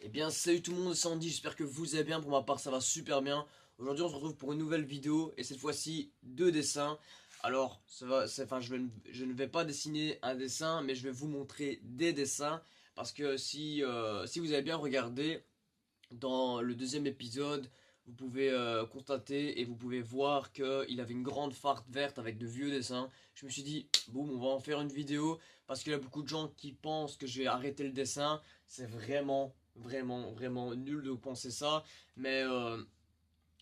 Eh bien salut tout le monde, c'est Andy, j'espère que vous allez bien, pour ma part ça va super bien. Aujourd'hui on se retrouve pour une nouvelle vidéo et cette fois-ci deux dessins. Alors enfin, je ne vais pas dessiner un dessin mais je vais vous montrer des dessins. Parce que si vous avez bien regardé dans le deuxième épisode, vous pouvez constater et vous pouvez voir qu'il avait une grande farte verte avec de vieux dessins. Je me suis dit, boum, on va en faire une vidéo parce qu'il y a beaucoup de gens qui pensent que je vais arrêter le dessin. C'est vraiment nul de penser ça. Mais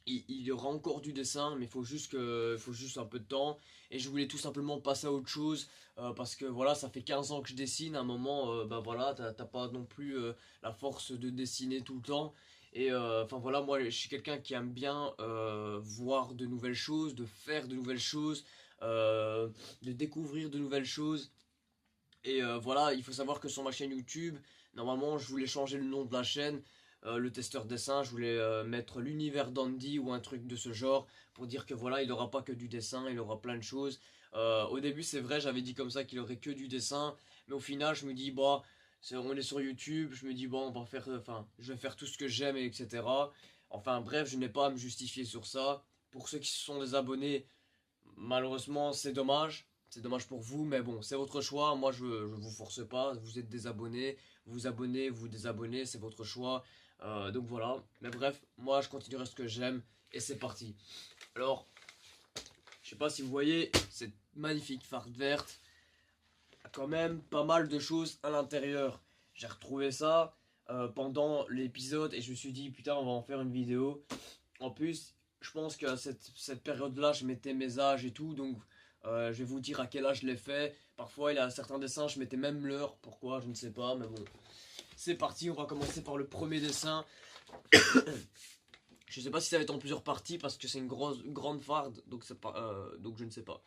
il y aura encore du dessin, mais il faut juste un peu de temps. Et je voulais tout simplement passer à autre chose. Parce que voilà, ça fait 15 ans que je dessine. À un moment, bah voilà, t'as pas non plus la force de dessiner tout le temps. Et enfin voilà, moi je suis quelqu'un qui aime bien voir de nouvelles choses, de faire de nouvelles choses, de découvrir de nouvelles choses. Et voilà, il faut savoir que sur ma chaîne YouTube, normalement je voulais changer le nom de la chaîne, le testeur dessin, je voulais mettre l'univers d'Andy ou un truc de ce genre, pour dire que voilà, il n'aura pas que du dessin, il aura plein de choses. Au début c'est vrai, j'avais dit comme ça qu'il aurait que du dessin, mais au final je me dis, bah, on est sur YouTube, je me dis, bon, on va faire, enfin, je vais faire tout ce que j'aime, etc. Enfin bref, je n'ai pas à me justifier sur ça. Pour ceux qui sont des abonnés, malheureusement, c'est dommage. C'est dommage pour vous, mais bon, c'est votre choix. Moi, je vous force pas. Vous êtes désabonné, vous abonnez, vous désabonnez, c'est votre choix. Donc voilà. Mais bref, moi, je continuerai ce que j'aime et c'est parti. Alors, je sais pas si vous voyez cette magnifique farte verte. Il y a quand même pas mal de choses à l'intérieur. J'ai retrouvé ça pendant l'épisode et je me suis dit, putain, on va en faire une vidéo. En plus, je pense qu'à cette période-là, je mettais mes âges et tout, donc je vais vous dire à quel âge je l'ai fait. Parfois, il y a certains dessins, je mettais même l'heure. Pourquoi, je ne sais pas, mais bon. C'est parti, on va commencer par le premier dessin. Je ne sais pas si ça va être en plusieurs parties parce que c'est une grande farde, donc, donc je ne sais pas.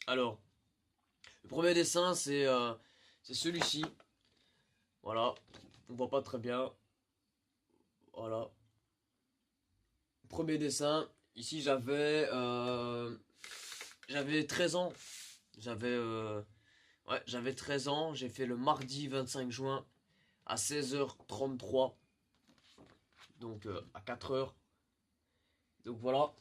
Alors, le premier dessin, c'est celui-ci. Voilà, on voit pas très bien. Voilà. Premier dessin, ici j'avais 13 ans. J'avais ouais, j'avais 13 ans, j'ai fait le mardi 25 juin à 16h33, donc à 4 heures. Donc voilà.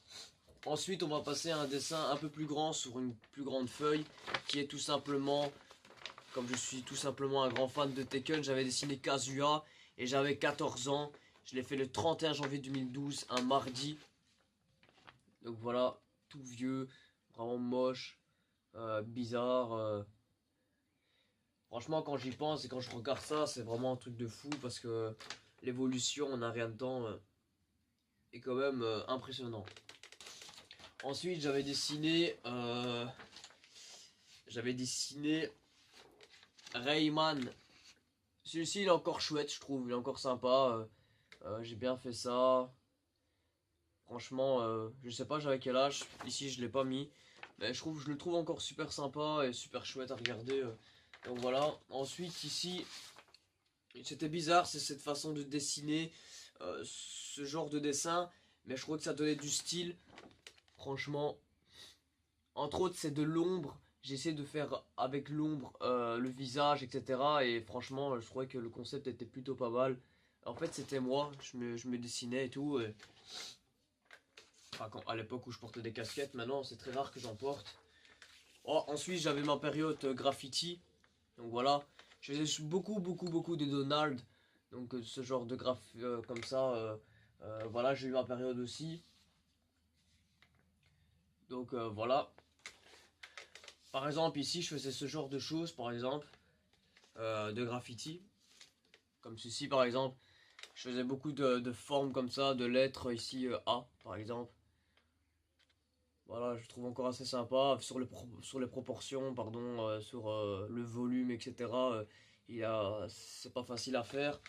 Ensuite, on va passer à un dessin un peu plus grand sur une plus grande feuille qui est tout simplement, comme je suis tout simplement un grand fan de Tekken, j'avais dessiné Kazuya et j'avais 14 ans. Je l'ai fait le 31 janvier 2012, un mardi. Donc voilà, tout vieux, vraiment moche, bizarre. Franchement, quand j'y pense et quand je regarde ça, c'est vraiment un truc de fou parce que l'évolution en un rien de temps est quand même impressionnant. Ensuite, j'avais dessiné Rayman. Celui-ci, il est encore chouette, je trouve, il est encore sympa. J'ai bien fait ça. Franchement, je sais pas j'avais quel âge. Ici, je l'ai pas mis, mais je le trouve encore super sympa et super chouette à regarder. Donc voilà. Ensuite, ici, c'était bizarre, c'est cette façon de dessiner, ce genre de dessin, mais je trouve que ça donnait du style, franchement. Entre autres, c'est de l'ombre, j'essaie de faire avec l'ombre le visage, etc. Et franchement, je trouvais que le concept était plutôt pas mal. En fait, c'était moi, je me dessinais et tout. Enfin, à l'époque où je portais des casquettes, maintenant c'est très rare que j'en porte. Oh, ensuite, j'avais ma période graffiti. Donc voilà, je faisais beaucoup de Donald. Donc ce genre de graph comme ça. Voilà, j'ai eu ma période aussi. Donc voilà. Par exemple, ici, je faisais ce genre de choses, par exemple, de graffiti. Comme ceci, par exemple. Je faisais beaucoup de formes comme ça, de lettres ici, A, par exemple. Voilà, je trouve encore assez sympa. Sur les proportions, pardon, sur le volume, etc. C'est pas facile à faire.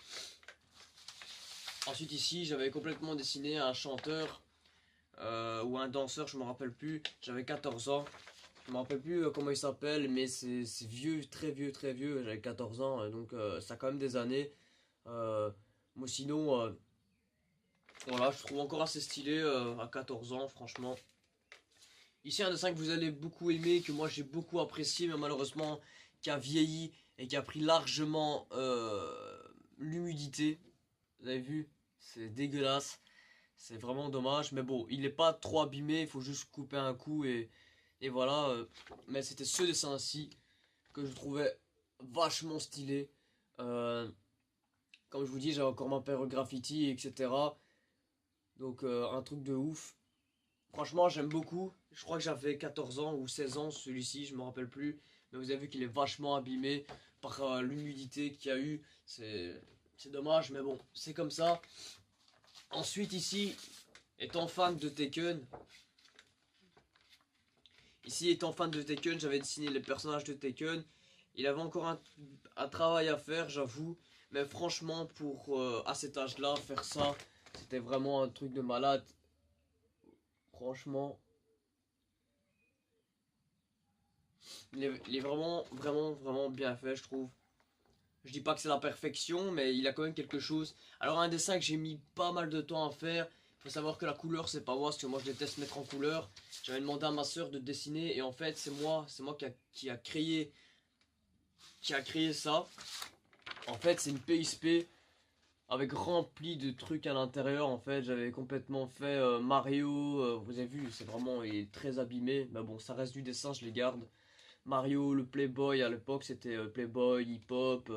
Ensuite ici, j'avais complètement dessiné un chanteur ou un danseur, je me rappelle plus. J'avais 14 ans. Je me rappelle plus comment il s'appelle, mais c'est vieux, très vieux. J'avais 14 ans, donc ça a quand même des années. Moi sinon, voilà, je trouve encore assez stylé à 14 ans, franchement. Ici un dessin que vous allez beaucoup aimer, que moi j'ai beaucoup apprécié, mais malheureusement qui a vieilli et qui a pris largement l'humidité. Vous avez vu, c'est dégueulasse. C'est vraiment dommage. Mais bon, il n'est pas trop abîmé. Il faut juste couper un coup et voilà. Mais c'était ce dessin-ci que je trouvais vachement stylé. Euh, Comme je vous dis, j'avais encore ma période graffiti, etc. Donc un truc de ouf. Franchement, j'aime beaucoup. Je crois que j'avais 14 ans ou 16 ans, celui-ci, je me rappelle plus. Mais vous avez vu qu'il est vachement abîmé par l'humidité qu'il y a eu. C'est dommage, mais bon, c'est comme ça. Ensuite, ici, étant fan de Tekken, j'avais dessiné les personnages de Tekken. Il avait encore un travail à faire, j'avoue. Mais franchement, pour à cet âge-là, faire ça, c'était vraiment un truc de malade. Franchement, il est vraiment, vraiment, vraiment bien fait, je trouve. Je dis pas que c'est la perfection, mais il a quand même quelque chose. Alors un dessin que j'ai mis pas mal de temps à faire. Faut savoir que la couleur c'est pas moi, parce que moi je déteste mettre en couleur. J'avais demandé à ma soeur de dessiner et en fait c'est moi qui a créé ça. En fait c'est une PSP avec rempli de trucs à l'intérieur. En fait j'avais complètement fait Mario. Vous avez vu, c'est vraiment, il est très abîmé. Mais bon, ça reste du dessin, je les garde. Mario, le Playboy à l'époque c'était Playboy, Hip Hop,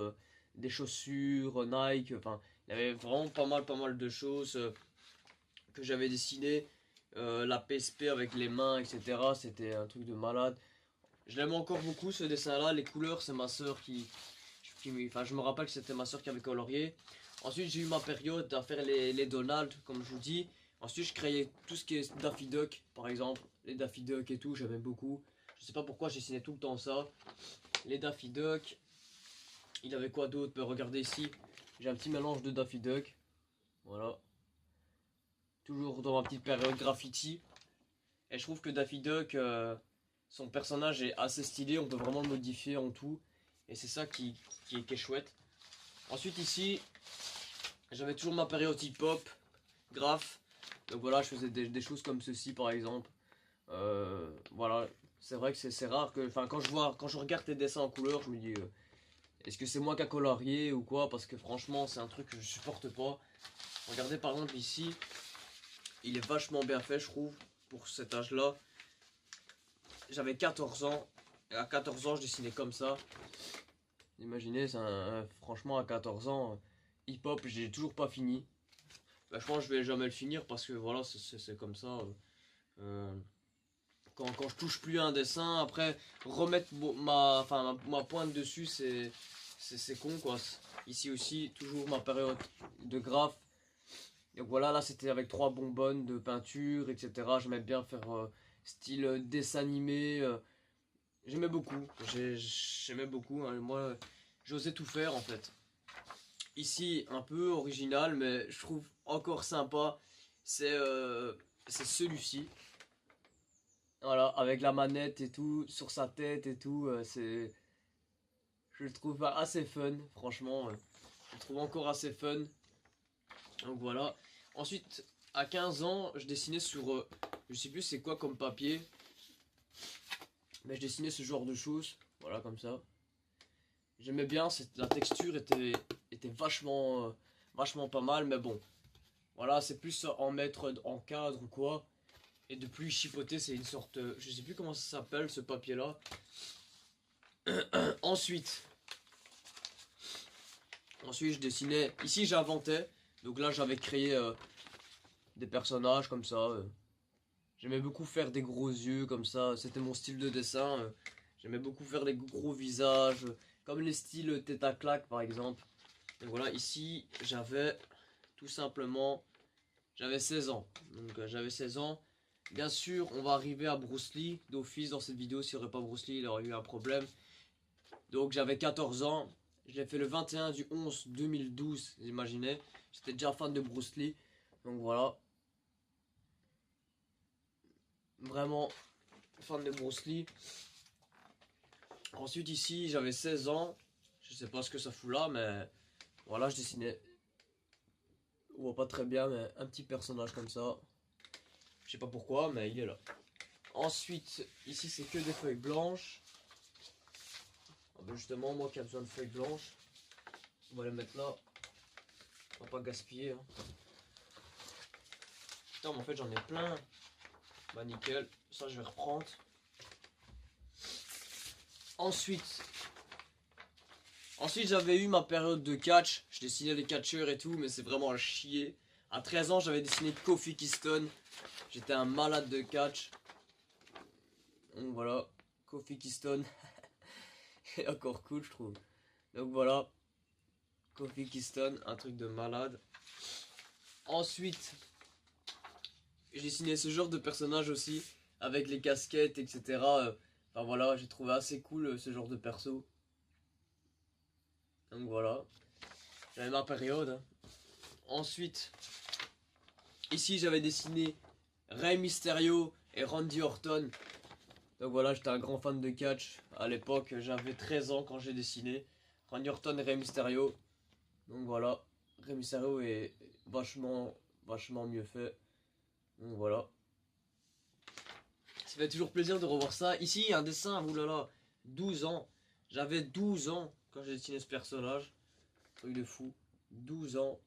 des chaussures, Nike, enfin il y avait vraiment pas mal de choses que j'avais dessinées. La PSP avec les mains, etc. C'était un truc de malade. Je l'aime encore beaucoup ce dessin là, les couleurs c'est ma soeur enfin je me rappelle que c'était ma soeur qui avait colorié. Ensuite j'ai eu ma période à faire les Donald comme je vous dis. Ensuite je créais tout ce qui est Daffy Duck par exemple, les Daffy Duck et tout, j'aimais beaucoup. Je sais pas pourquoi j'ai dessiné tout le temps ça. Les Daffy Duck. Il avait quoi d'autre? Regardez ici. J'ai un petit mélange de Daffy Duck. Voilà. Toujours dans ma petite période graffiti. Et je trouve que Daffy Duck, son personnage est assez stylé. On peut vraiment le modifier en tout. Et c'est ça qui est chouette. Ensuite ici, j'avais toujours ma période hip-hop, graph. Donc voilà, je faisais des choses comme ceci par exemple. Voilà, c'est vrai que c'est rare que, enfin quand je regarde tes dessins en couleur, je me dis, est-ce que c'est moi qui a colorié ou quoi? Parce que franchement, c'est un truc que je supporte pas. Regardez par exemple ici, il est vachement bien fait, je trouve, pour cet âge-là. J'avais 14 ans, et à 14 ans, je dessinais comme ça. Imaginez, franchement, à 14 ans, hip-hop, j'ai toujours pas fini. Bah, je pense que je vais jamais le finir parce que voilà, c'est comme ça. Euh, quand je touche plus à un dessin, après remettre ma pointe dessus, c'est con quoi. Ici aussi, toujours ma période de graphe. Donc voilà, là c'était avec 3 bonbonnes de peinture, etc. J'aimais bien faire style dessin animé. J'aimais beaucoup. J'aimais beaucoup. Hein. Moi, j'osais tout faire en fait. Ici, un peu original, mais je trouve encore sympa. C'est celui-ci. Voilà, avec la manette et tout, sur sa tête et tout, je le trouve assez fun, franchement, je le trouve encore assez fun, donc voilà. Ensuite, à 15 ans, je dessinais sur, je sais plus c'est quoi comme papier, mais je dessinais ce genre de choses, voilà, comme ça. J'aimais bien, la texture était vachement pas mal, mais bon, voilà, c'est plus en mettre en cadre ou quoi. Et de plus chipoter, c'est une sorte, je sais plus comment ça s'appelle ce papier là. Ensuite je dessinais, ici j'inventais, donc là j'avais créé des personnages comme ça. J'aimais beaucoup faire des gros yeux comme ça, c'était mon style de dessin. J'aimais beaucoup faire des gros visages, comme les styles tête à claque par exemple. Donc voilà, ici j'avais tout simplement, j'avais 16 ans. Donc j'avais 16 ans. Bien sûr, on va arriver à Bruce Lee d'office dans cette vidéo. S'il n'y aurait pas Bruce Lee, il aurait eu un problème. Donc j'avais 14 ans. Je l'ai fait le 21 du 11 2012, vous imaginez. J'étais déjà fan de Bruce Lee. Donc voilà. Vraiment fan de Bruce Lee. Ensuite ici, j'avais 16 ans. Je sais pas ce que ça fout là, mais voilà, je dessinais. On voit pas très bien, mais un petit personnage comme ça. Je sais pas pourquoi, mais il est là. Ensuite, ici c'est que des feuilles blanches. Ah ben justement, moi qui a besoin de feuilles blanches, on va les mettre là. On va pas gaspiller. Hein. Putain, mais en fait, j'en ai plein. Bah, nickel. Ça, je vais reprendre. Ensuite, j'avais eu ma période de catch. Je dessinais les catcheurs et tout, mais c'est vraiment à chier. À 13 ans, j'avais dessiné Kofi Kingston. J'étais un malade de catch. Donc voilà, Kofi Kingston. est encore cool, je trouve. Donc voilà, Kofi Kingston, un truc de malade. Ensuite, j'ai dessiné ce genre de personnage aussi, avec les casquettes, etc. Enfin voilà, j'ai trouvé assez cool ce genre de perso. Donc voilà, j'avais ma période. Hein. Ensuite, ici j'avais dessiné Rey Mysterio et Randy Orton. Donc voilà, j'étais un grand fan de catch. À l'époque, j'avais 13 ans quand j'ai dessiné Randy Orton et Rey Mysterio. Donc voilà, Rey Mysterio est vachement mieux fait. Donc voilà. Ça fait toujours plaisir de revoir ça. Ici, un dessin, oulala, 12 ans. J'avais 12 ans quand j'ai dessiné ce personnage. Truc de fou. 12 ans.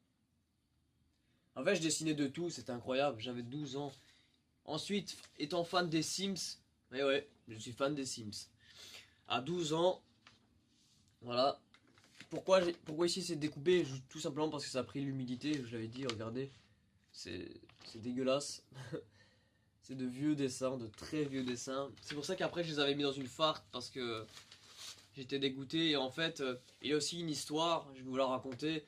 En fait, je dessinais de tout, c'était incroyable. J'avais 12 ans. Ensuite, étant fan des Sims. Mais ouais, je suis fan des Sims. À 12 ans. Voilà. Pourquoi ici c'est découpé? Tout simplement parce que ça a pris l'humidité. Je l'avais dit, regardez. C'est dégueulasse. C'est de vieux dessins, de très vieux dessins. C'est pour ça qu'après je les avais mis dans une farte parce que j'étais dégoûté. Et en fait, il y a aussi une histoire, je vais vous la raconter.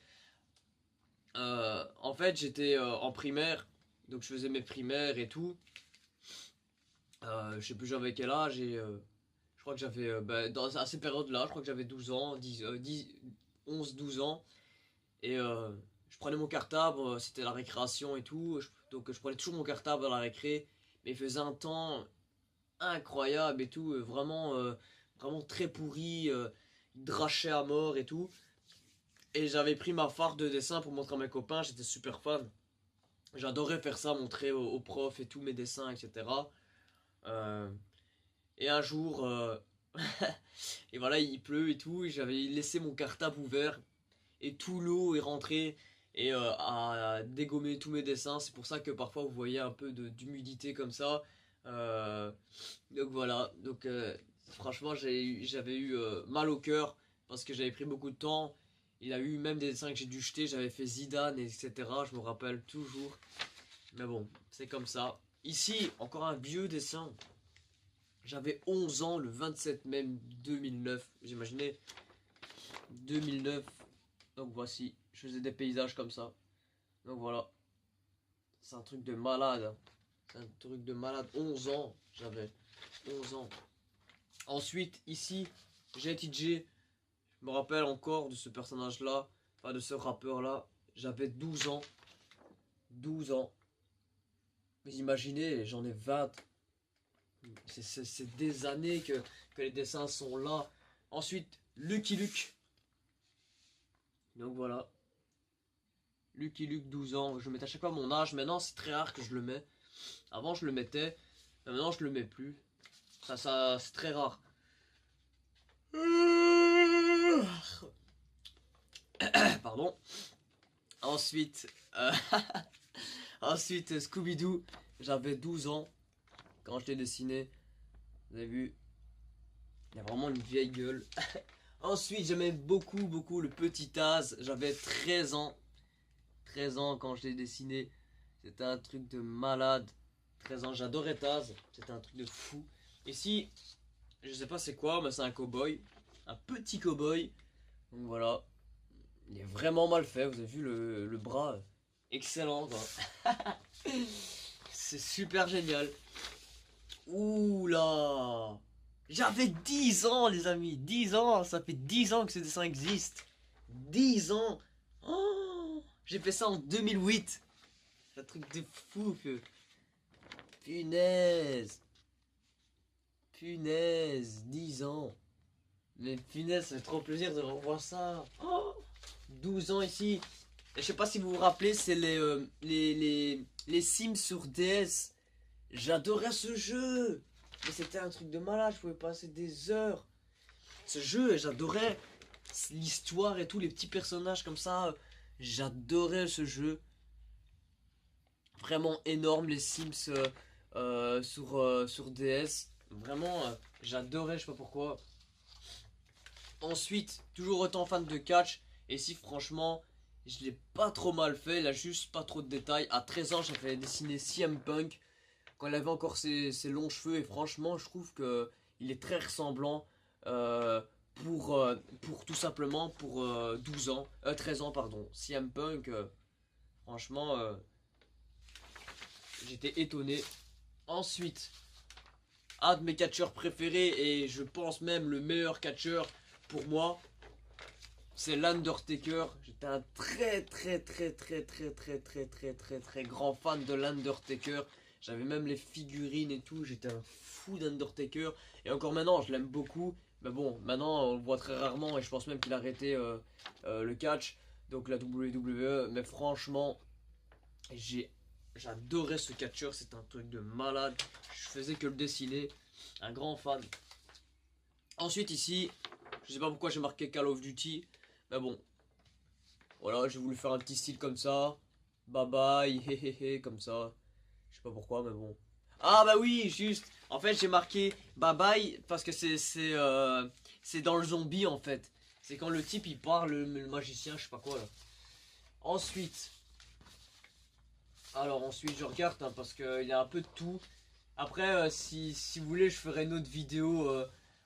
En fait, j'étais en primaire, donc je faisais mes primaires et tout. Je sais plus j'avais quel âge et je crois que j'avais, à ces périodes-là, je crois que j'avais 12 ans, 11-12 ans. Et je prenais mon cartable, c'était la récréation et tout. Donc je prenais toujours mon cartable à la récré. Mais il faisait un temps incroyable et tout, vraiment très pourri, il drachait à mort et tout. Et j'avais pris ma farte de dessin pour montrer à mes copains, j'étais super fan. J'adorais faire ça, montrer aux profs et tout mes dessins, etc. Et un jour, et voilà, il pleut et tout, et j'avais laissé mon cartable ouvert, et tout l'eau est rentré et a dégommé tous mes dessins. C'est pour ça que parfois vous voyez un peu d'humidité comme ça. Donc voilà, donc franchement j'avais eu mal au cœur parce que j'avais pris beaucoup de temps. Il y a eu même des dessins que j'ai dû jeter, j'avais fait Zidane, etc. Je me rappelle toujours. Mais bon, c'est comme ça. Ici, encore un vieux dessin. J'avais 11 ans le 27 mai 2009. Vous imaginez 2009. Donc voici, je faisais des paysages comme ça. Donc voilà. C'est un truc de malade. C'est un truc de malade. 11 ans, j'avais 11 ans. Ensuite, ici, JTJ. Je me rappelle encore de ce personnage-là. Enfin, de ce rappeur-là. J'avais 12 ans. 12 ans. Mais imaginez, j'en ai 20. C'est des années que les dessins sont là. Ensuite, Lucky Luke. Donc voilà. Lucky Luke, 12 ans. Je mets à chaque fois mon âge. Maintenant, c'est très rare que je le mets. Avant, je le mettais. Mais maintenant, je le mets plus. Ça c'est très rare. Pardon. Ensuite, ensuite Scooby-Doo. J'avais 12 ans quand je l'ai dessiné. Vous avez vu? Il a vraiment une vieille gueule. Ensuite, j'aimais beaucoup le petit Taz. J'avais 13 ans. 13 ans quand je l'ai dessiné. C'était un truc de malade. 13 ans, j'adorais Taz. C'était un truc de fou. Ici, je sais pas c'est quoi, mais c'est un cow-boy. Un petit cow-boy. Donc voilà. Il est vraiment mal fait. Vous avez vu le bras? Excellent quoi. C'est super génial. Ouh là. J'avais 10 ans les amis. 10 ans. Ça fait 10 ans que ce dessin existe. 10 ans. Oh, j'ai fait ça en 2008. C'est un truc de fou que... Punaise. Punaise. 10 ans. Mais punaise, ça fait trop plaisir de revoir ça. Oh, 12 ans ici. Et je sais pas si vous vous rappelez, c'est les Sims sur DS. J'adorais ce jeu. Mais c'était un truc de malade, je pouvais passer des heures. Ce jeu, j'adorais l'histoire et tout, les petits personnages comme ça. J'adorais ce jeu. Vraiment énorme, les Sims sur DS. Vraiment, j'adorais, je sais pas pourquoi. Ensuite, toujours autant fan de catch. Et si franchement, je l'ai pas trop mal fait. Il a juste pas trop de détails. À 13 ans, j'avais dessiné CM Punk. Quand il avait encore ses longs cheveux. Et franchement, je trouve que il est très ressemblant. euh, pour tout simplement pour 12 ans. 13 ans, pardon. CM Punk, franchement, j'étais étonné. Ensuite, un de mes catcheurs préférés. Et je pense même le meilleur catcheur pour moi, c'est l'Undertaker. J'étais un très grand fan de l'Undertaker. J'avais même les figurines et tout. J'étais un fou d'Undertaker. Et encore maintenant, je l'aime beaucoup. Mais bon, maintenant on le voit très rarement. Et je pense même qu'il a arrêté le catch. Donc la WWE. Mais franchement, j'adorais ce catcheur. C'est un truc de malade. Je faisais que le dessiner. Un grand fan. Ensuite ici, je sais pas pourquoi j'ai marqué Call of Duty. Mais bon, voilà, j'ai voulu faire un petit style comme ça. Bye bye, hehehe, comme ça. Je sais pas pourquoi, mais bon. Ah bah oui, juste. En fait, j'ai marqué bye bye parce que c'est dans le zombie en fait. C'est quand le type il parle, le magicien, je sais pas quoi là. Ensuite, alors ensuite je regarde hein, parce qu'il y a un peu de tout. Après, si vous voulez, je ferai une autre vidéo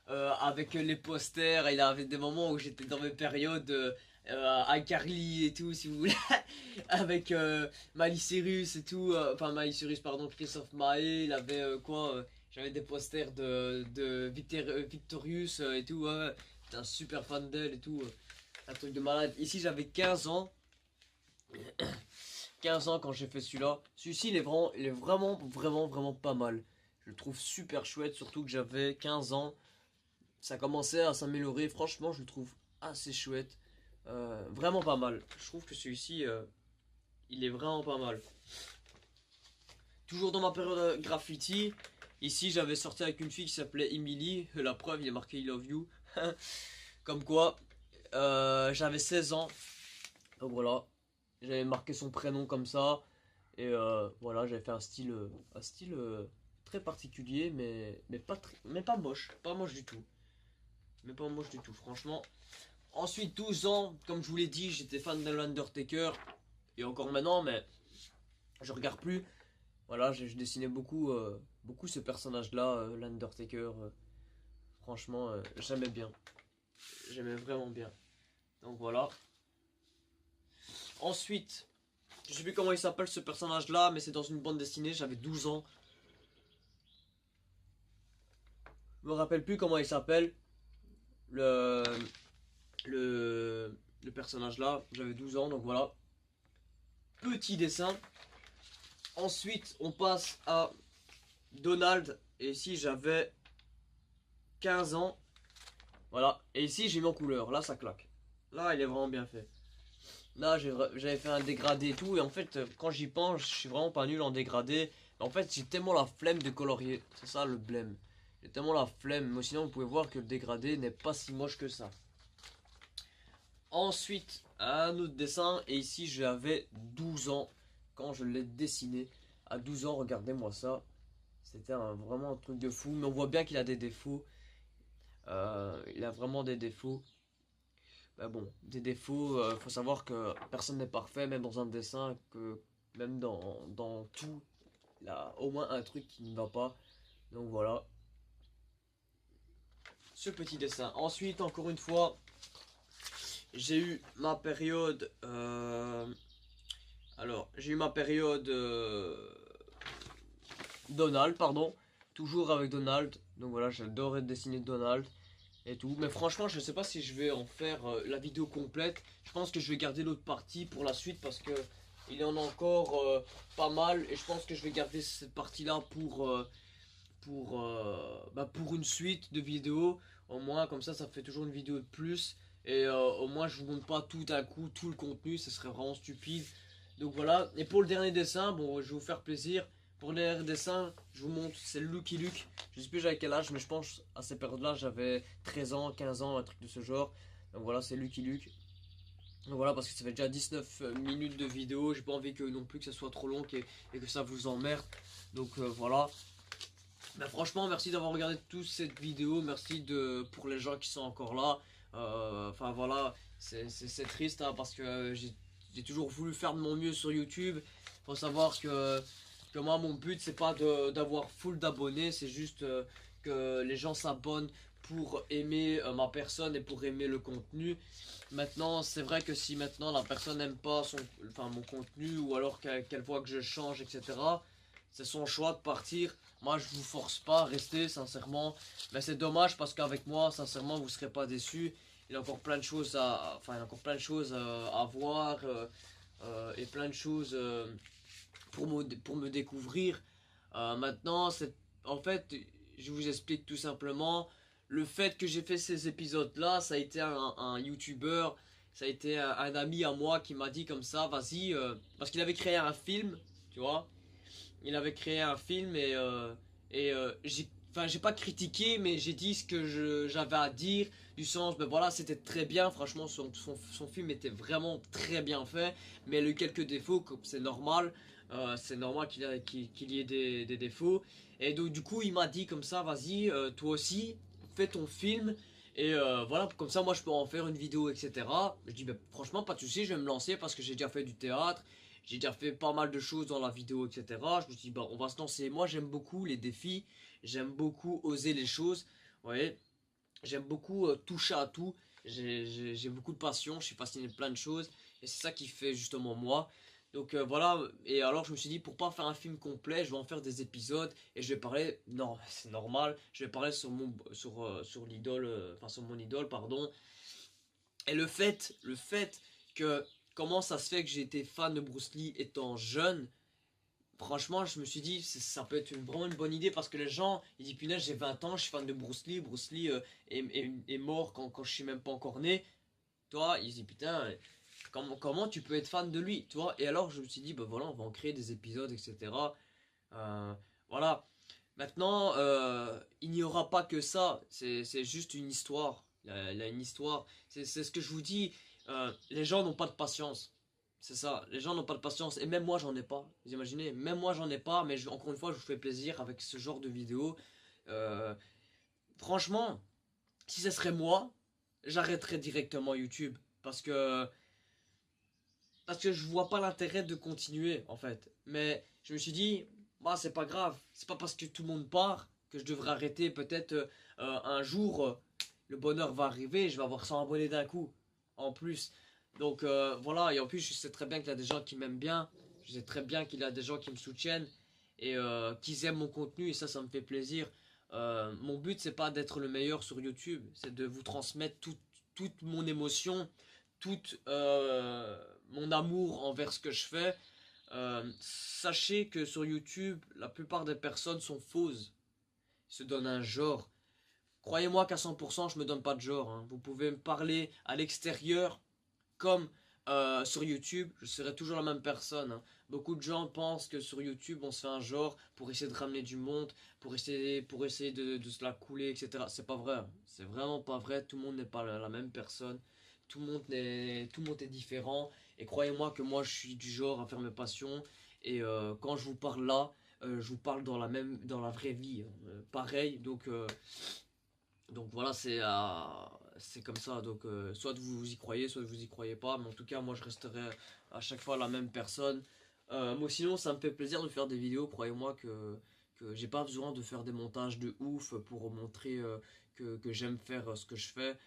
avec les posters. Il y avait des moments où j'étais dans mes périodes iCarly et tout, si vous voulez. Avec Miley Cyrus et tout. Enfin, Miley Cyrus, pardon, Christophe Maé. Il avait quoi j'avais des posters de Victorious et tout. Ouais. J'étais un super fan d'elle et tout. Un truc de malade. Ici, j'avais 15 ans. 15 ans quand j'ai fait celui-là. Celui-ci, il est vraiment pas mal. Je le trouve super chouette, surtout que j'avais 15 ans. Ça commençait à s'améliorer. Franchement, je le trouve assez chouette. Vraiment pas mal. Je trouve que celui-ci, il est vraiment pas mal. Toujours dans ma période graffiti. Ici, j'avais sorti avec une fille qui s'appelait Emily. La preuve, il est marqué I love you. Comme quoi, j'avais 16 ans. Donc voilà. J'avais marqué son prénom comme ça. Et voilà, j'avais fait un style très particulier, mais pas moche. Pas moche du tout. Mais pas moche du tout, franchement. Ensuite, 12 ans, comme je vous l'ai dit, j'étais fan de l'Undertaker. Et encore maintenant, mais je regarde plus. Voilà, je dessinais beaucoup ce personnage-là, l'Undertaker. Franchement, j'aimais bien. J'aimais vraiment bien. Donc voilà. Ensuite, je sais plus comment il s'appelle ce personnage-là, mais c'est dans une bande dessinée, j'avais 12 ans. Je me rappelle plus comment il s'appelle. Le, le personnage là, j'avais 12 ans, donc voilà. Petit dessin. Ensuite, on passe à Donald. Et ici, j'avais 15 ans. Voilà. Et ici, j'ai mis en couleur. Là, ça claque. Là, il est vraiment bien fait. Là, j'avais fait un dégradé et tout. Et en fait, quand j'y pense, je suis vraiment pas nul en dégradé. Mais en fait, j'ai tellement la flemme de colorier. C'est ça le blême. J'ai tellement la flemme. Mais sinon, vous pouvez voir que le dégradé n'est pas si moche que ça. Ensuite, un autre dessin. Et ici, j'avais 12 ans quand je l'ai dessiné. À 12 ans, regardez-moi ça. C'était vraiment un truc de fou. Mais on voit bien qu'il a des défauts. Il a vraiment des défauts. Bah bon, des défauts, faut savoir que personne n'est parfait, même dans un dessin, que même dans tout, il a au moins un truc qui ne va pas. Donc voilà, ce petit dessin. Ensuite, encore une fois, j'ai eu ma période... alors, j'ai eu ma période... Donald, pardon. Toujours avec Donald. Donc voilà, j'adorais dessiner Donald. Et tout. Mais franchement, je sais pas si je vais en faire la vidéo complète. Je pense que je vais garder l'autre partie pour la suite parce que il y en a encore pas mal. Et je pense que je vais garder cette partie-là pour une suite de vidéos. Au moins, comme ça fait toujours une vidéo de plus. Et au moins, je vous montre pas tout d'un coup tout le contenu. Ce serait vraiment stupide. Donc voilà. Et pour le dernier dessin, bon, je vais vous faire plaisir. Pour le dernier dessin, je vous montre, c'est Lucky Luke. Je sais plus j'avais quel âge, mais je pense à ces périodes-là, j'avais 13 ans, 15 ans, un truc de ce genre. Donc voilà, c'est Lucky Luke. Voilà, parce que ça fait déjà 19 minutes de vidéo, j'ai pas envie que non plus que ça soit trop long et que ça vous emmerde. Donc voilà. Bah, franchement, merci d'avoir regardé toute cette vidéo, merci pour les gens qui sont encore là. Enfin voilà, c'est triste hein, parce que j'ai toujours voulu faire de mon mieux sur YouTube. Faut savoir que moi mon but c'est pas d'avoir full d'abonnés, c'est juste que les gens s'abonnent pour aimer ma personne et pour aimer le contenu. Maintenant, c'est vrai que si maintenant la personne n'aime pas mon contenu ou alors qu'elle voit que je change, etc., c'est son choix de partir. Moi, je vous force pas à rester, sincèrement. Mais c'est dommage parce qu'avec moi, sincèrement, vous serez pas déçus. Il y a encore plein de choses il y a encore plein de choses à voir et plein de choses pour me découvrir. Maintenant, en fait, je vous explique tout simplement. Le fait que j'ai fait ces épisodes-là, ça a été un YouTuber, ça a été un ami à moi qui m'a dit comme ça, vas-y, parce qu'il avait créé un film, tu vois. Il avait créé un film j'ai pas critiqué, mais j'ai dit ce que j'avais à dire, du sens, ben voilà, c'était très bien, franchement, son film était vraiment très bien fait, mais il a eu quelques défauts, comme c'est normal qu'il y ait des défauts, et donc du coup, il m'a dit comme ça, vas-y, toi aussi, fais ton film, et voilà, comme ça, moi, je peux en faire une vidéo, etc. Je dis, ben, franchement, pas de souci, je vais me lancer parce que j'ai déjà fait du théâtre, j'ai déjà fait pas mal de choses dans la vidéo, etc. Je me suis dit, bah, on va se lancer. Moi, j'aime beaucoup les défis. J'aime beaucoup oser les choses. Vous voyez, j'aime beaucoup toucher à tout. J'ai beaucoup de passion. Je suis fasciné de plein de choses. Et c'est ça qui fait justement moi. Donc voilà. Et alors, je me suis dit, pour pas faire un film complet, je vais en faire des épisodes. Et je vais parler. Non, c'est normal. Je vais parler sur l'idole. Enfin, sur mon idole, pardon. Et le fait que. Comment ça se fait que j'ai été fan de Bruce Lee étant jeune? Franchement, je me suis dit, ça peut être vraiment une bonne idée parce que les gens, ils disent, punaise, j'ai 20 ans, je suis fan de Bruce Lee. Bruce Lee est mort quand je suis même pas encore né. Toi, ils disent, putain, comment tu peux être fan de lui, toi? Et alors, je me suis dit, bah voilà, on va en créer des épisodes, etc. Euh, voilà. Maintenant, il n'y aura pas que ça. C'est juste une histoire. Il y a une histoire. C'est ce que je vous dis. Les gens n'ont pas de patience. C'est ça. Les gens n'ont pas de patience. Et même moi, j'en ai pas. Vous imaginez? Même moi, j'en ai pas. Mais encore une fois, je vous fais plaisir avec ce genre de vidéo. Euh, Franchement, si ce serait moi, j'arrêterais directement YouTube. Parce que je vois pas l'intérêt de continuer en fait. Mais je me suis dit, bah c'est pas grave, c'est pas parce que tout le monde part que je devrais arrêter. Peut-être un jour le bonheur va arriver et je vais avoir 100 abonnés d'un coup en plus. Donc voilà, et en plus je sais très bien qu'il y a des gens qui m'aiment bien, je sais très bien qu'il y a des gens qui me soutiennent et qui aiment mon contenu et ça me fait plaisir. Mon but c'est pas d'être le meilleur sur YouTube, c'est de vous transmettre toute mon émotion, toute mon amour envers ce que je fais. Sachez que sur YouTube, la plupart des personnes sont fausses. Ils se donnent un genre. Croyez-moi qu'à 100%, je me donne pas de genre. Hein. Vous pouvez me parler à l'extérieur comme sur YouTube, je serai toujours la même personne. Hein. Beaucoup de gens pensent que sur YouTube, on se fait un genre pour essayer de ramener du monde, pour essayer de se la couler, etc. C'est pas vrai. Hein. C'est vraiment pas vrai. Tout le monde n'est pas la même personne. Tout le monde est différent. Et croyez-moi que moi, je suis du genre à faire mes passions. Et quand je vous parle là, je vous parle dans la vraie vie. Hein. Pareil. Donc voilà, c'est comme ça. Donc soit vous y croyez, soit vous y croyez pas. Mais en tout cas, moi je resterai à chaque fois la même personne. Moi sinon, ça me fait plaisir de faire des vidéos. Croyez-moi que j'ai pas besoin de faire des montages de ouf pour montrer que j'aime faire ce que je fais.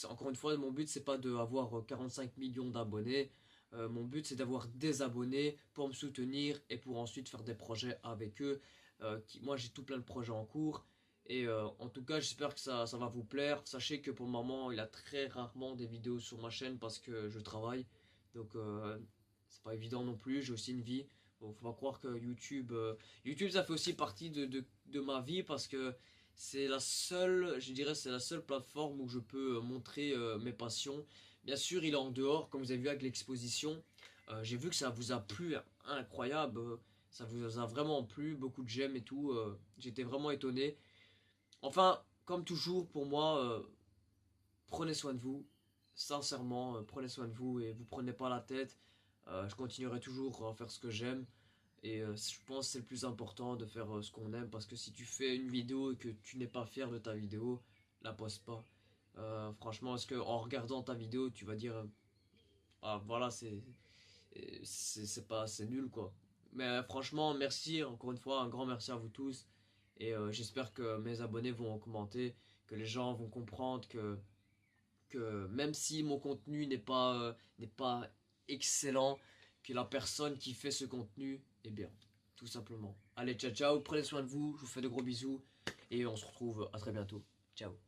Encore une fois, mon but c'est pas d'avoir 45 millions d'abonnés. Mon but c'est d'avoir des abonnés pour me soutenir et pour ensuite faire des projets avec eux. Moi j'ai tout plein de projets en cours. Et en tout cas, j'espère que ça va vous plaire. Sachez que pour le moment, il y a très rarement des vidéos sur ma chaîne parce que je travaille. Donc, c'est pas évident non plus. J'ai aussi une vie. Bon, faut pas croire que YouTube, ça fait aussi partie de ma vie parce que c'est la seule, je dirais, c'est la seule plateforme où je peux montrer mes passions. Bien sûr, il est en dehors, comme vous avez vu avec l'exposition. J'ai vu que ça vous a plu, incroyable. Ça vous a vraiment plu, beaucoup de j'aime et tout. J'étais vraiment étonné. Enfin, comme toujours, pour moi, prenez soin de vous, sincèrement, prenez soin de vous et vous prenez pas la tête. Je continuerai toujours à faire ce que j'aime. Et je pense que c'est le plus important de faire ce qu'on aime. Parce que si tu fais une vidéo et que tu n'es pas fier de ta vidéo, la poste pas. Franchement, est-ce que en regardant ta vidéo, tu vas dire ah voilà, c'est pas c'est nul quoi. Mais franchement, merci encore une fois, un grand merci à vous tous. Et j'espère que mes abonnés vont augmenter, que les gens vont comprendre que même si mon contenu n'est pas excellent, que la personne qui fait ce contenu est bien, tout simplement. Allez, ciao ciao, prenez soin de vous, je vous fais de gros bisous et on se retrouve à très bientôt. Ciao.